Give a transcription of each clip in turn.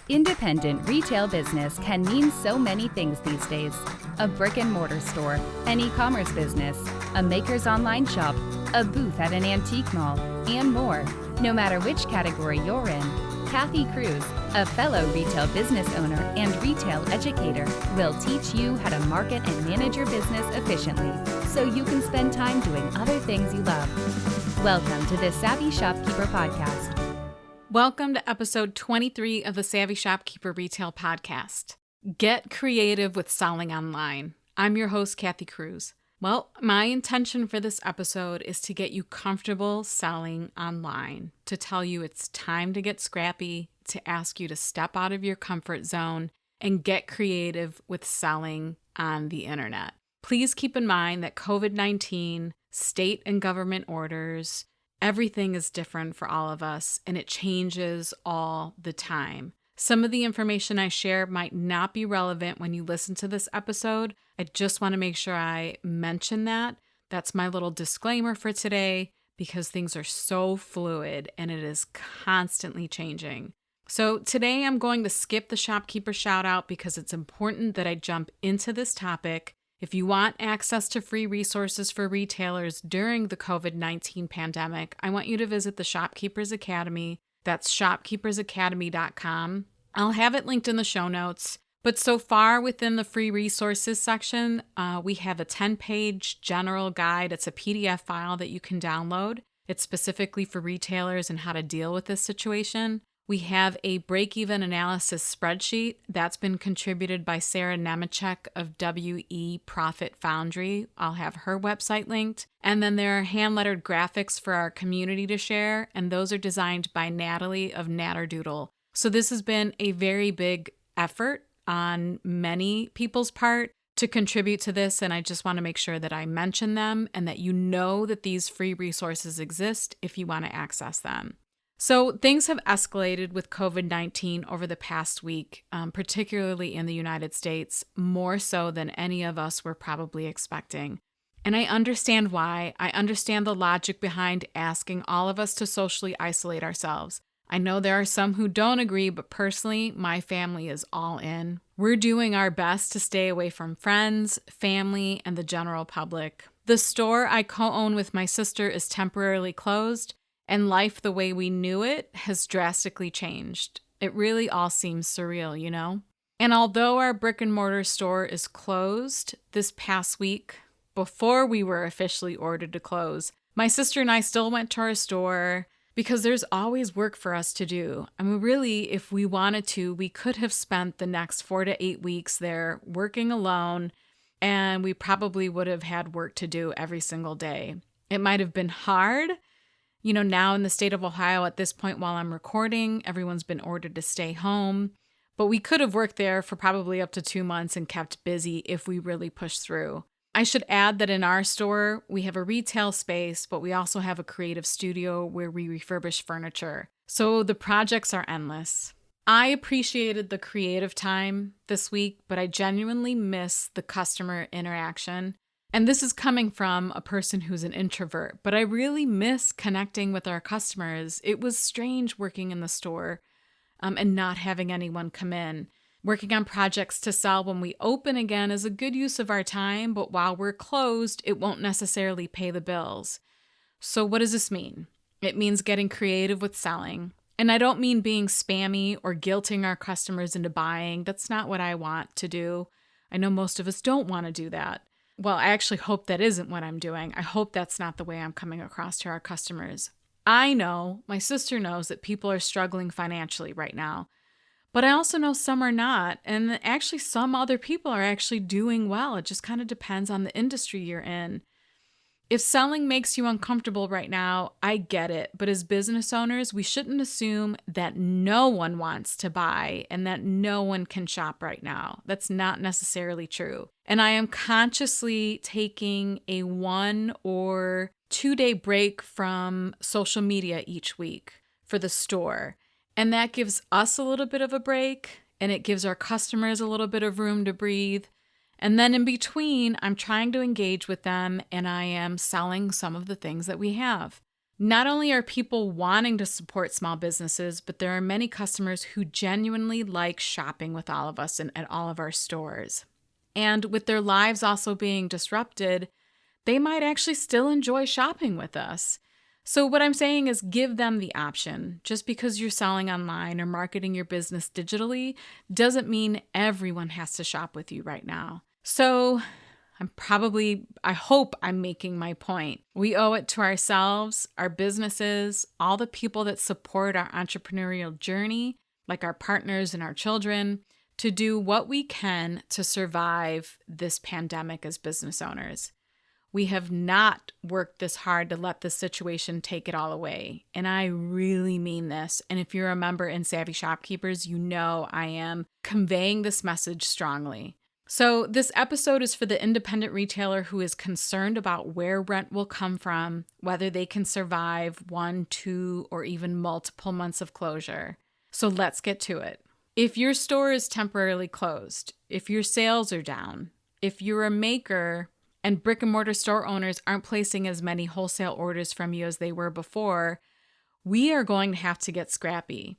Independent retail business can mean so many things these days. A brick and mortar store, an e-commerce business, a maker's online shop, a booth at an antique mall, and more. No matter which category you're in, Kathy Cruz, a fellow retail business owner and retail educator, will teach you how to market and manage your business efficiently so you can spend time doing other things you love. Welcome to the Savvy Shopkeeper Podcast. Welcome to episode 23 of the Savvy Shopkeeper Retail Podcast. Get creative with selling online. I'm your host, Kathy Cruz. Well, my intention for this episode is to get you comfortable selling online, to tell you it's time to get scrappy, to ask you to step out of your comfort zone and get creative with selling on the internet. Please keep in mind that COVID-19, state and government orders, everything is different for all of us, and it changes all the time. Some of the information I share might not be relevant when you listen to this episode. I just want to make sure I mention that. That's my little disclaimer for today because things are so fluid and it is constantly changing. So today I'm going to skip the shopkeeper shout out because it's important that I jump into this topic. If you want access to free resources for retailers during the COVID-19 pandemic, I want you to visit the Shopkeepers Academy. That's shopkeepersacademy.com. I'll have it linked in the show notes. But so far within the free resources section, we have a 10-page general guide. It's a PDF file that you can download. It's specifically for retailers and how to deal with this situation. We have a break-even analysis spreadsheet that's been contributed by Sarah Nemechek of WE Profit Foundry. I'll have her website linked. And then there are hand-lettered graphics for our community to share, and those are designed by Natalie of Natterdoodle. So this has been a very big effort on many people's part to contribute to this, and I just want to make sure that I mention them and that you know that these free resources exist if you want to access them. So things have escalated with COVID-19 over the past week, particularly in the United States, more so than any of us were probably expecting. And I understand why. I understand the logic behind asking all of us to socially isolate ourselves. I know there are some who don't agree, but personally, my family is all in. We're doing our best to stay away from friends, family, and the general public. The store I co-own with my sister is temporarily closed, and life the way we knew it has drastically changed. It really all seems surreal, you know? And although our brick and mortar store is closed this past week, before we were officially ordered to close, my sister and I still went to our store because there's always work for us to do. I mean, really, if we wanted to, we could have spent the next 4 to 8 weeks there working alone, and we probably would have had work to do every single day. It might have been hard. You know, now in the state of Ohio at this point while I'm recording, everyone's been ordered to stay home. But we could have worked there for probably up to 2 months and kept busy if we really pushed through. I should add that in our store, we have a retail space, but we also have a creative studio where we refurbish furniture. So the projects are endless. I appreciated the creative time this week, but I genuinely miss the customer interaction. And this is coming from a person who's an introvert, but I really miss connecting with our customers. It was strange working in the store and not having anyone come in. Working on projects to sell when we open again is a good use of our time, but while we're closed, it won't necessarily pay the bills. So what does this mean? It means getting creative with selling. And I don't mean being spammy or guilting our customers into buying. That's not what I want to do. I know most of us don't want to do that. Well, I actually hope that isn't what I'm doing. I hope that's not the way I'm coming across to our customers. I know, my sister knows that people are struggling financially right now, but I also know some are not. And actually some other people are actually doing well. It just kind of depends on the industry you're in. If selling makes you uncomfortable right now, I get it. But as business owners, we shouldn't assume that no one wants to buy and that no one can shop right now. That's not necessarily true. And I am consciously taking a 1 or 2 day break from social media each week for the store. And that gives us a little bit of a break, and it gives our customers a little bit of room to breathe. And then in between, I'm trying to engage with them, and I am selling some of the things that we have. Not only are people wanting to support small businesses, but there are many customers who genuinely like shopping with all of us and at all of our stores. And with their lives also being disrupted, they might actually still enjoy shopping with us. So what I'm saying is give them the option. Just because you're selling online or marketing your business digitally doesn't mean everyone has to shop with you right now. So I hope I'm making my point. We owe it to ourselves, our businesses, all the people that support our entrepreneurial journey, like our partners and our children, to do what we can to survive this pandemic as business owners. We have not worked this hard to let this situation take it all away. And I really mean this. And if you're a member in Savvy Shopkeepers, you know I am conveying this message strongly. So this episode is for the independent retailer who is concerned about where rent will come from, whether they can survive 1, 2, or even multiple months of closure. So let's get to it. If your store is temporarily closed, if your sales are down, if you're a maker and brick and mortar store owners aren't placing as many wholesale orders from you as they were before, we are going to have to get scrappy.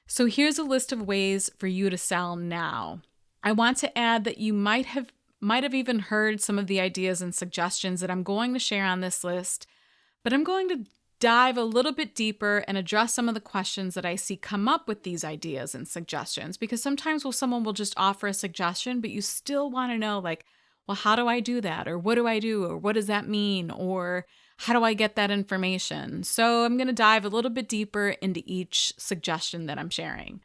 So here's a list of ways for you to sell now. I want to add that you might have even heard some of the ideas and suggestions that I'm going to share on this list, but I'm going to dive a little bit deeper and address some of the questions that I see come up with these ideas and suggestions, because sometimes someone will just offer a suggestion, but you still want to know, like, well, how do I do that? Or what do I do? Or what does that mean? Or how do I get that information? So I'm going to dive a little bit deeper into each suggestion that I'm sharing.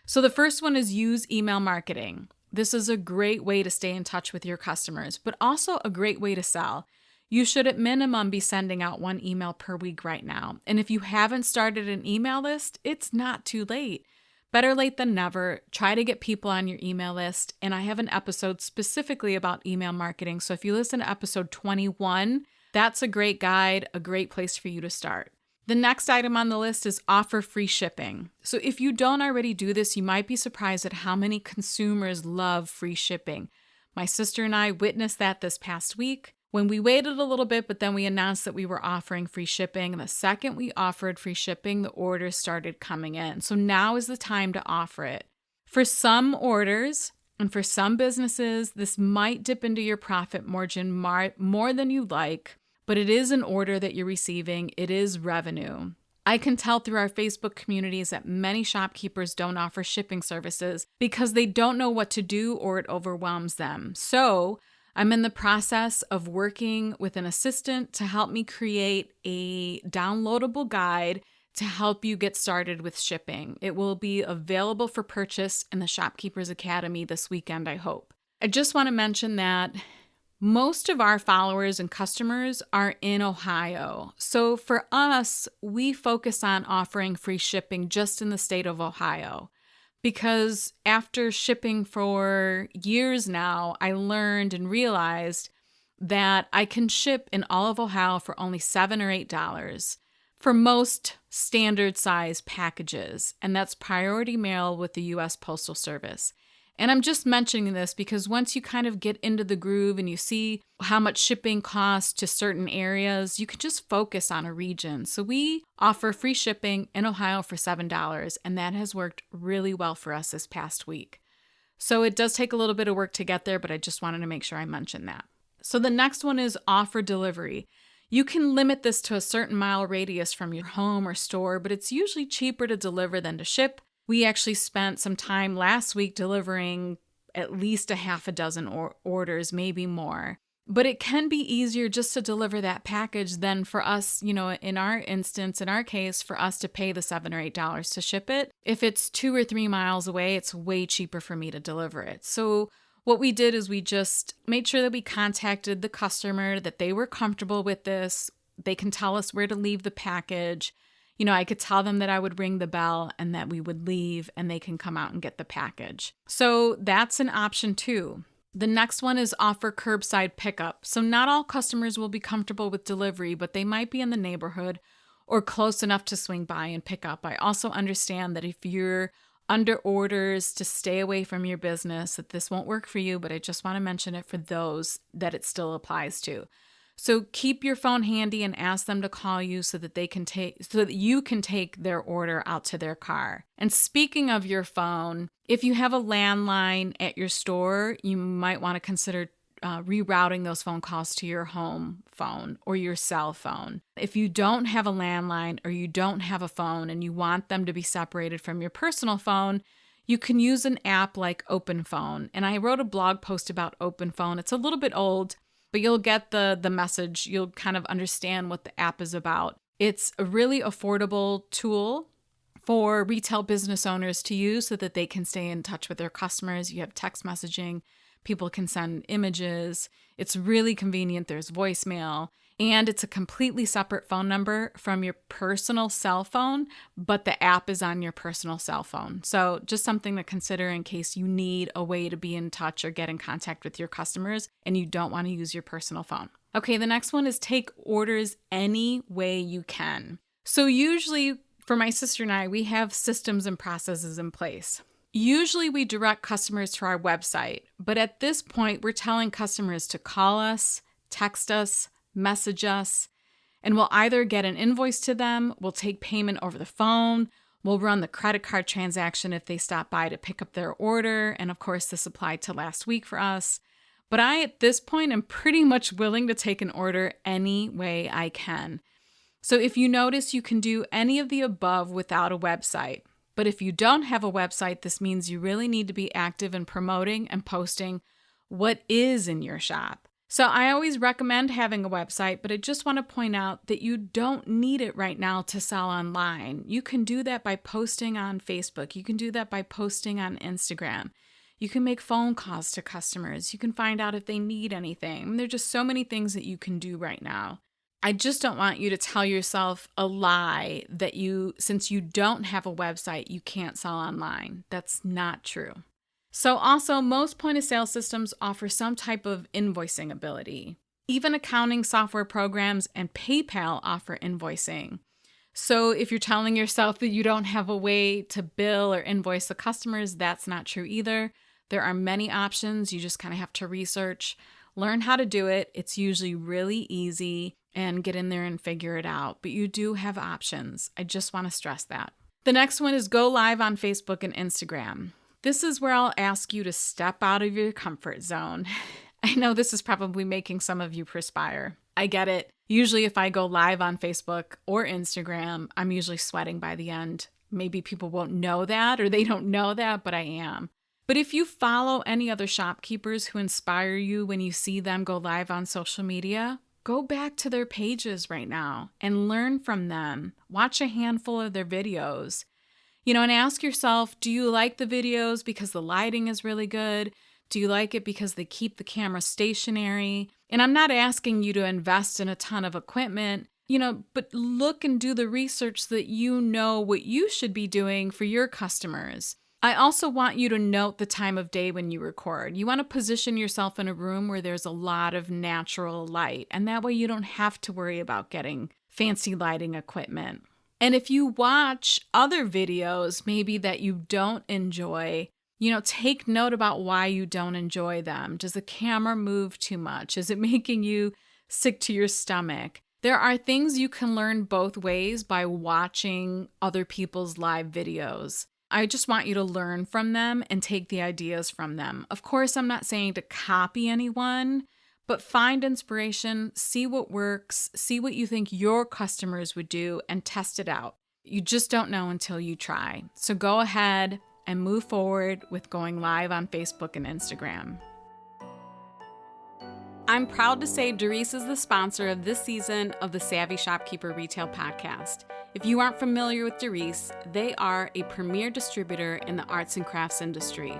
So the first one is use email marketing. This is a great way to stay in touch with your customers, but also a great way to sell. You should at minimum be sending out 1 email per week right now. And if you haven't started an email list, it's not too late. Better late than never. Try to get people on your email list. And I have an episode specifically about email marketing. So if you listen to episode 21, that's a great guide, a great place for you to start. The next item on the list is offer free shipping. So if you don't already do this, you might be surprised at how many consumers love free shipping. My sister and I witnessed that this past week when we waited a little bit, but then we announced that we were offering free shipping. And the second we offered free shipping, the orders started coming in. So now is the time to offer it. For some orders and for some businesses, this might dip into your profit margin more than you like, but it is an order that you're receiving. It is revenue. I can tell through our Facebook communities that many shopkeepers don't offer shipping services because they don't know what to do or it overwhelms them. So I'm in the process of working with an assistant to help me create a downloadable guide to help you get started with shipping. It will be available for purchase in the Shopkeepers Academy this weekend, I hope. I just want to mention that most of our followers and customers are in Ohio. So for us, we focus on offering free shipping just in the state of Ohio. Because after shipping for years now, I learned and realized that I can ship in all of Ohio for only $7 or $8 for most standard size packages. And that's priority mail with the U.S. Postal Service. And I'm just mentioning this because once you kind of get into the groove and you see how much shipping costs to certain areas, you can just focus on a region. So we offer free shipping in Ohio for $7, and that has worked really well for us this past week. So it does take a little bit of work to get there, but I just wanted to make sure I mentioned that. So the next one is offer delivery. You can limit this to a certain mile radius from your home or store, but it's usually cheaper to deliver than to ship. We actually spent some time last week delivering at least a half a dozen orders, maybe more. But it can be easier just to deliver that package than for us, in our instance, in our case, for us to pay the $7 or $8 to ship it. If it's 2 or 3 miles away, it's way cheaper for me to deliver it. So what we did is we just made sure that we contacted the customer, that they were comfortable with this. They can tell us where to leave the package. I could tell them that I would ring the bell and that we would leave and they can come out and get the package. So that's an option too. The next one is offer curbside pickup. So not all customers will be comfortable with delivery, but they might be in the neighborhood or close enough to swing by and pick up. I also understand that if you're under orders to stay away from your business, that this won't work for you, but I just want to mention it for those that it still applies to. So keep your phone handy and ask them to call you so that you can take their order out to their car. And speaking of your phone, if you have a landline at your store, you might want to consider rerouting those phone calls to your home phone or your cell phone. If you don't have a landline or you don't have a phone and you want them to be separated from your personal phone, you can use an app like OpenPhone. And I wrote a blog post about OpenPhone. It's a little bit old, but you'll get the message. You'll kind of understand what the app is about. It's a really affordable tool for retail business owners to use so that they can stay in touch with their customers. You have text messaging. People can send images. It's really convenient. There's voicemail. And it's a completely separate phone number from your personal cell phone, but the app is on your personal cell phone. So just something to consider in case you need a way to be in touch or get in contact with your customers and you don't want to use your personal phone. Okay, the next one is take orders any way you can. So usually for my sister and I, we have systems and processes in place. Usually we direct customers to our website, but at this point, we're telling customers to call us, text us, message us, and we'll either get an invoice to them, we'll take payment over the phone, we'll run the credit card transaction if they stop by to pick up their order, and of course this applied to last week for us. But I, at this point, am pretty much willing to take an order any way I can. So if you notice, you can do any of the above without a website. But if you don't have a website, this means you really need to be active in promoting and posting what is in your shop. So I always recommend having a website, but I just want to point out that you don't need it right now to sell online. You can do that by posting on Facebook. You can do that by posting on Instagram. You can make phone calls to customers. You can find out if they need anything. There are just so many things that you can do right now. I just don't want you to tell yourself a lie that since you don't have a website, you can't sell online. That's not true. So also, most point of sale systems offer some type of invoicing ability. Even accounting software programs and PayPal offer invoicing. So if you're telling yourself that you don't have a way to bill or invoice the customers, that's not true either. There are many options. You just kind of have to research, learn how to do it. It's usually really easy. And get in there and figure it out. But you do have options. I just want to stress that. The next one is go live on Facebook and Instagram. This is where I'll ask you to step out of your comfort zone. I know this is probably making some of you perspire. I get it. Usually if I go live on Facebook or Instagram, I'm usually sweating by the end. Maybe people won't know that or they don't know that, but I am. But if you follow any other shopkeepers who inspire you when you see them go live on social media, go back to their pages right now and learn from them. Watch a handful of their videos. And ask yourself, do you like the videos because the lighting is really good? Do you like it because they keep the camera stationary? And I'm not asking you to invest in a ton of equipment, but look and do the research so that you know what you should be doing for your customers. I also want you to note the time of day when you record. You want to position yourself in a room where there's a lot of natural light, and that way you don't have to worry about getting fancy lighting equipment. And if you watch other videos, maybe that you don't enjoy, take note about why you don't enjoy them. Does the camera move too much? Is it making you sick to your stomach? There are things you can learn both ways by watching other people's live videos. I just want you to learn from them and take the ideas from them. Of course, I'm not saying to copy anyone, but find inspiration, see what works, see what you think your customers would do, and test it out. You just don't know until you try. So go ahead and move forward with going live on Facebook and Instagram. I'm proud to say Doris is the sponsor of this season of the Savvy Shopkeeper Retail Podcast. If you aren't familiar with Doris, they are a premier distributor in the arts and crafts industry.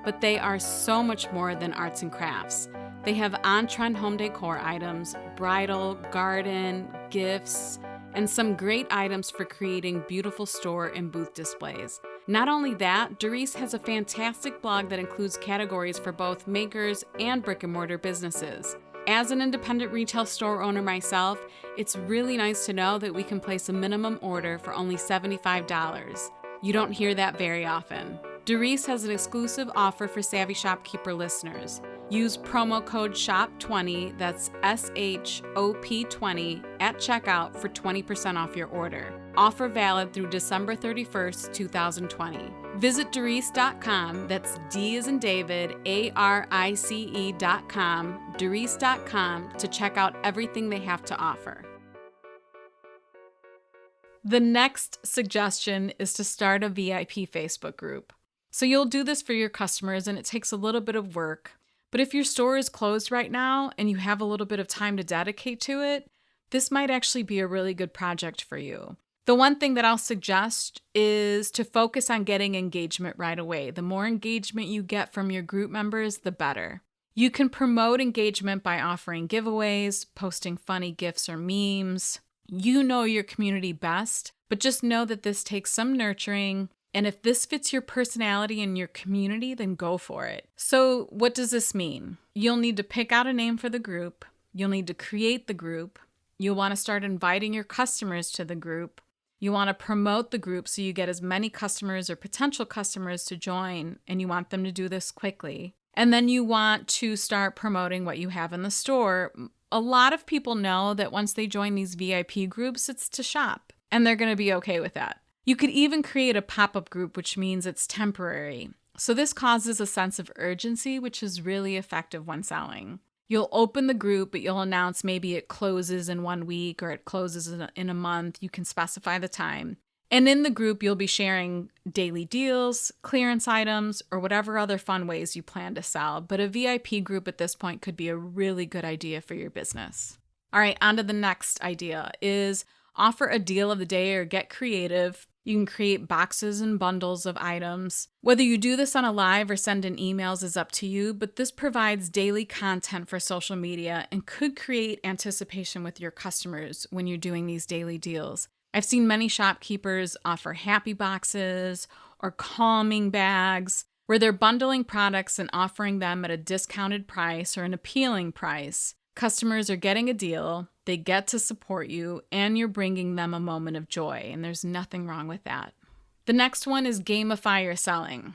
But they are so much more than arts and crafts. They have on-trend home decor items, bridal, garden, gifts, and some great items for creating beautiful store and booth displays. Not only that, Doris has a fantastic blog that includes categories for both makers and brick-and-mortar businesses. As an independent retail store owner myself, it's really nice to know that we can place a minimum order for only $75. You don't hear that very often. Doris has an exclusive offer for Savvy Shopkeeper listeners. Use promo code SHOP20, that's SHOP20, at checkout for 20% off your order. Offer valid through December 31st, 2020. Visit Darice.com, that's D as in David, ARICE.com, Darice.com, to check out everything they have to offer. The next suggestion is to start a VIP Facebook group. So you'll do this for your customers, and it takes a little bit of work. But if your store is closed right now and you have a little bit of time to dedicate to it, this might actually be a really good project for you. The one thing that I'll suggest is to focus on getting engagement right away. The more engagement you get from your group members, the better. You can promote engagement by offering giveaways, posting funny GIFs or memes. You know your community best, but just know that this takes some nurturing. And if this fits your personality and your community, then go for it. So what does this mean? You'll need to pick out a name for the group. You'll need to create the group. You'll want to start inviting your customers to the group. You want to promote the group so you get as many customers or potential customers to join, and you want them to do this quickly. And then you want to start promoting what you have in the store. A lot of people know that once they join these VIP groups, it's to shop, and they're going to be okay with that. You could even create a pop-up group, which means it's temporary. So this causes a sense of urgency, which is really effective when selling. You'll open the group, but you'll announce maybe it closes in 1 week or it closes in a month. You can specify the time. And in the group, you'll be sharing daily deals, clearance items, or whatever other fun ways you plan to sell. But a VIP group at this point could be a really good idea for your business. All right, on to the next idea is offer a deal of the day or get creative. You can create boxes and bundles of items. Whether you do this on a live or send in emails is up to you, but this provides daily content for social media and could create anticipation with your customers when you're doing these daily deals. I've seen many shopkeepers offer happy boxes or calming bags where they're bundling products and offering them at a discounted price or an appealing price. Customers are getting a deal, they get to support you, and you're bringing them a moment of joy, and there's nothing wrong with that. The next one is gamify your selling.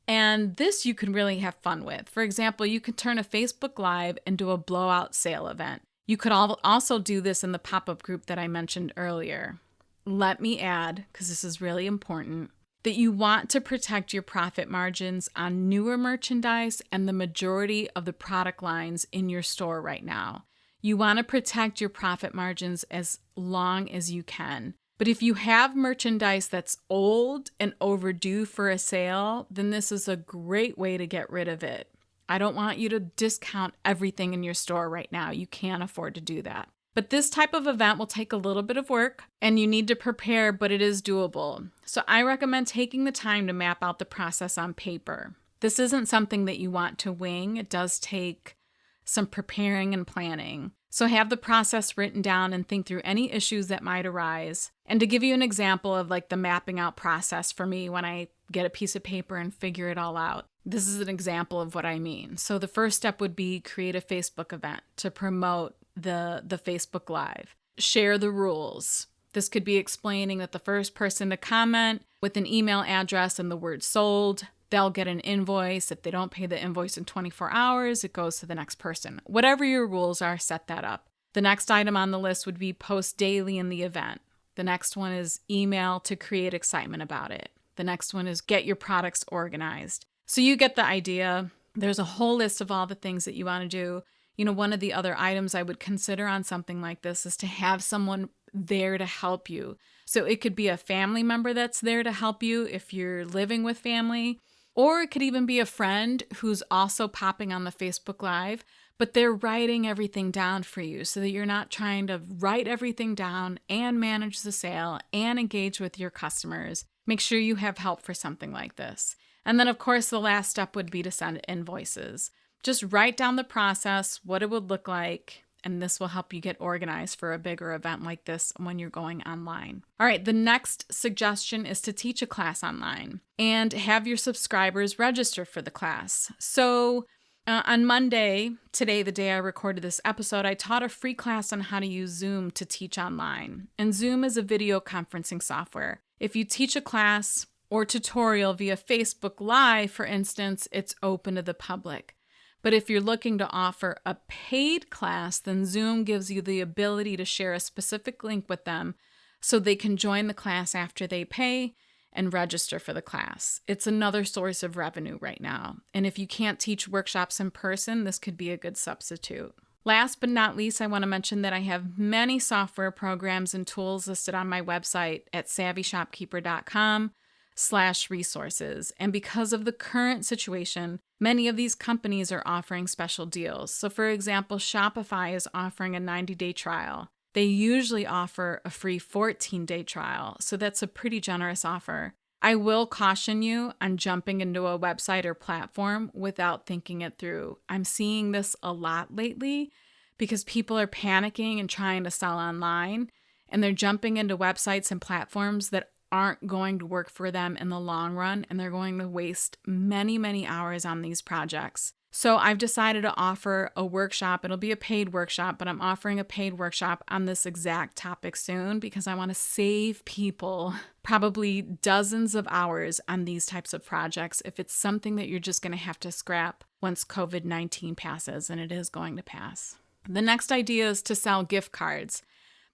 And this you can really have fun with. For example, you can turn a Facebook Live into a blowout sale event. You could also do this in the pop-up group that I mentioned earlier. Let me add, because this is really important, that you want to protect your profit margins on newer merchandise and the majority of the product lines in your store right now. You want to protect your profit margins as long as you can. But if you have merchandise that's old and overdue for a sale, then this is a great way to get rid of it. I don't want you to discount everything in your store right now. You can't afford to do that. But this type of event will take a little bit of work and you need to prepare, but it is doable. So I recommend taking the time to map out the process on paper. This isn't something that you want to wing. It does take some preparing and planning. So have the process written down and think through any issues that might arise. And to give you an example of like the mapping out process for me when I get a piece of paper and figure it all out, this is an example of what I mean. So the first step would be create a Facebook event to promote the Facebook Live. Share the rules. This could be explaining that the first person to comment with an email address and the word sold, they'll get an invoice. If they don't pay the invoice in 24 hours, it goes to the next person. Whatever your rules are, set that up. The next item on the list would be post daily in the event. The next one is email to create excitement about it. The next one is get your products organized. So you get the idea. There's a whole list of all the things that you want to do. You know, one of the other items I would consider on something like this is to have someone there to help you. So it could be a family member that's there to help you if you're living with family, or it could even be a friend who's also popping on the Facebook Live, but they're writing everything down for you so that you're not trying to write everything down and manage the sale and engage with your customers. Make sure you have help for something like this. And then, of course, the last step would be to send invoices. Just write down the process, what it would look like, and this will help you get organized for a bigger event like this when you're going online. All right, the next suggestion is to teach a class online and have your subscribers register for the class. So on Monday, today, the day I recorded this episode, I taught a free class on how to use Zoom to teach online. And Zoom is a video conferencing software. If you teach a class or tutorial via Facebook Live, for instance, it's open to the public. But if you're looking to offer a paid class, then Zoom gives you the ability to share a specific link with them so they can join the class after they pay and register for the class. It's another source of revenue right now. And if you can't teach workshops in person, this could be a good substitute. Last but not least, I want to mention that I have many software programs and tools listed on my website at savvyshopkeeper.com/resources. And because of the current situation, many of these companies are offering special deals. So for example, Shopify is offering a 90-day trial. They usually offer a free 14-day trial, so that's a pretty generous offer. I will caution you on jumping into a website or platform without thinking it through. I'm seeing this a lot lately because people are panicking and trying to sell online, and they're jumping into websites and platforms that aren't going to work for them in the long run, and they're going to waste many, many hours on these projects. So I've decided to offer a workshop. It'll be a paid workshop, but I'm offering a paid workshop on this exact topic soon because I want to save people probably dozens of hours on these types of projects if it's something that you're just going to have to scrap once COVID-19 passes, and it is going to pass. The next idea is to sell gift cards.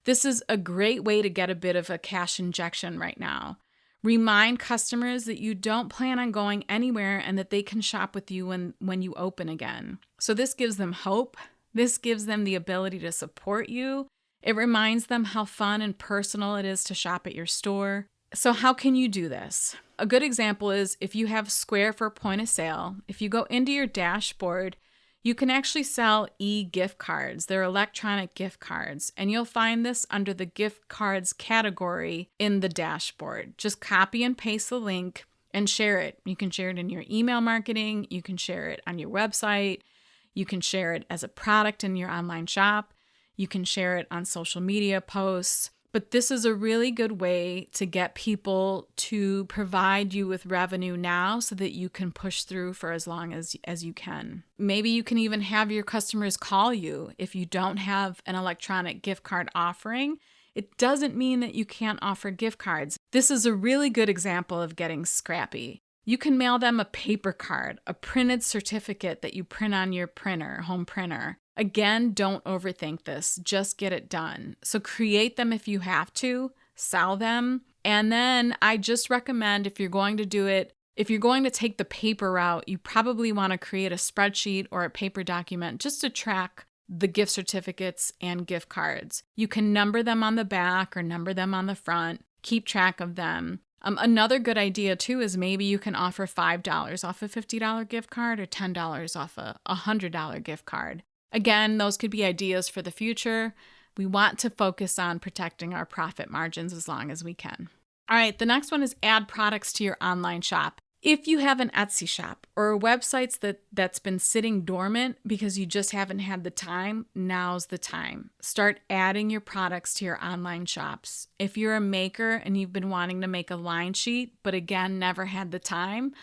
This is a great way to get a bit of a cash injection right now. Remind customers that you don't plan on going anywhere and that they can shop with you when you open again. So this gives them hope. This gives them the ability to support you. It reminds them how fun and personal it is to shop at your store. So how can you do this? A good example is if you have Square for point of sale, if you go into your dashboard, you can actually sell e-gift cards. They're electronic gift cards, and you'll find this under the gift cards category in the dashboard. Just copy and paste the link and share it. You can share it in your email marketing. You can share it on your website. You can share it as a product in your online shop. You can share it on social media posts. But this is a really good way to get people to provide you with revenue now so that you can push through for as long as you can. Maybe you can even have your customers call you if you don't have an electronic gift card offering. It doesn't mean that you can't offer gift cards. This is a really good example of getting scrappy. You can mail them a paper card, a printed certificate that you print on your printer, home printer. Again, don't overthink this. Just get it done. So create them if you have to, sell them. And then I just recommend if you're going to do it, if you're going to take the paper route, you probably want to create a spreadsheet or a paper document just to track the gift certificates and gift cards. You can number them on the back or number them on the front. Keep track of them. Another good idea too is maybe you can offer $5 off a $50 gift card or $10 off a $100 gift card. Again, those could be ideas for the future. We want to focus on protecting our profit margins as long as we can. All right, the next one is add products to your online shop. If you have an Etsy shop or websites that's been sitting dormant because you just haven't had the time, now's the time. Start adding your products to your online shops. If you're a maker and you've been wanting to make a line sheet, but again, never had the time,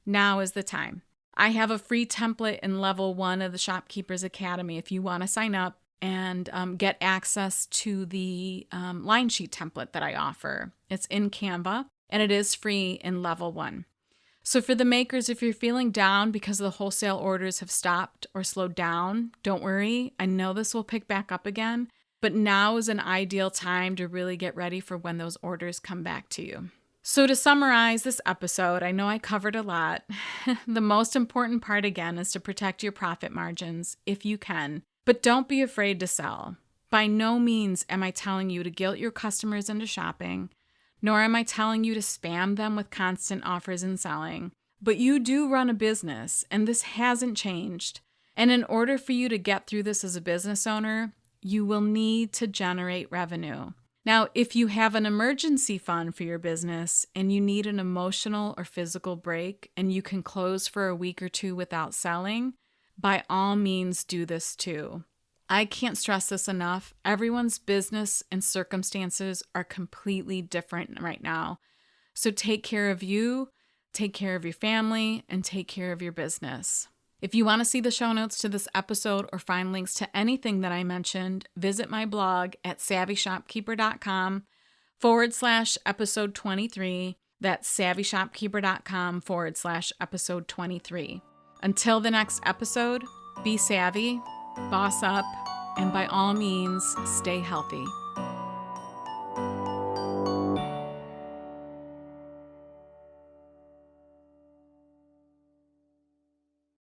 now is the time. I have a free template in level 1 of the Shopkeepers Academy if you want to sign up and get access to the line sheet template that I offer. It's in Canva and it is free in level 1. So for the makers, if you're feeling down because the wholesale orders have stopped or slowed down, don't worry. I know this will pick back up again, but now is an ideal time to really get ready for when those orders come back to you. So to summarize this episode, I know I covered a lot. The most important part again is to protect your profit margins if you can, but don't be afraid to sell. By no means am I telling you to guilt your customers into shopping, nor am I telling you to spam them with constant offers and selling. But you do run a business, and this hasn't changed. And in order for you to get through this as a business owner, you will need to generate revenue. Now, if you have an emergency fund for your business and you need an emotional or physical break and you can close for a week or two without selling, by all means do this too. I can't stress this enough. Everyone's business and circumstances are completely different right now. So take care of you, take care of your family, and take care of your business. If you want to see the show notes to this episode or find links to anything that I mentioned, visit my blog at savvyshopkeeper.com/episode 23. That's savvyshopkeeper.com/episode 23. Until the next episode, be savvy, boss up, and by all means, stay healthy.